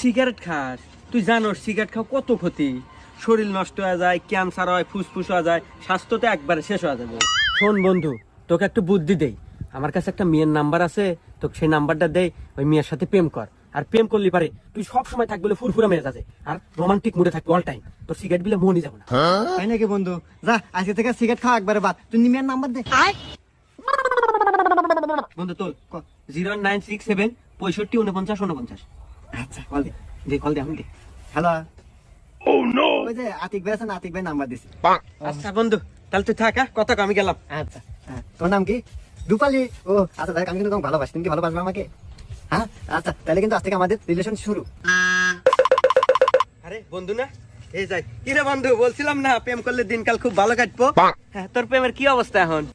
Cigarette খাস, তুই জানোস সিগারেট খাওয়া কত ক্ষতি। শরীর নষ্ট হয়ে যায়, ক্যান্সার হয়, ফুসফুস হয়ে যায়, স্বাস্থ্য তো একবারে শেষ হয়ে যাবে। শোন বন্ধু, তোকে একটু বুদ্ধি দেই। আমার কাছে একটা মেয়ের নাম্বার আছে, তোকে সেই নাম্বারটা দেই, ওই মেয়ের সাথে প্রেম কর। আর প্রেম করলি পারে তুই সব সময় থাকবি ফুরফুরা মেয়ে আছে, আর রোমান্টিক মুডে থাকবি অল টাইম। তোর সিগারেট বিলে মনই যাবে না। তাই নাকি বন্ধু? যা আজকে থেকে সিগারেট খাওয়া একবারে বাদ। তুই নিমিয়ার নাম্বার দে। বন্ধু তোল 0967 65 49 49। আচ্ছা কল দে। কল দে, আমি দে। হ্যালো। ওই যে আতিক ভাই আছে না, আতিক ভাই নাম্বার দিছি। আচ্ছা বন্ধু, তাহলে তুই থাক, কথা কম, আমি গেলাম। আচ্ছা হ্যাঁ, তোর নাম কি? রূপালী। ও আচ্ছা দেখ, আমি কিন্তু তোমাকে ভালোবাসি। তুমি কি ভালোবাসবে আমাকে? হ্যাঁ আচ্ছা, তাহলে কিন্তু আজ থেকে আমাদের রিলেশন শুরু। আরে বন্ধু না, এই যাই। কি রে বন্ধু, বলছিলাম না প্রেম করলে দিনকাল খুব ভালো কাটবো। হ্যাঁ, তোর প্রেমের কি অবস্থা এখন?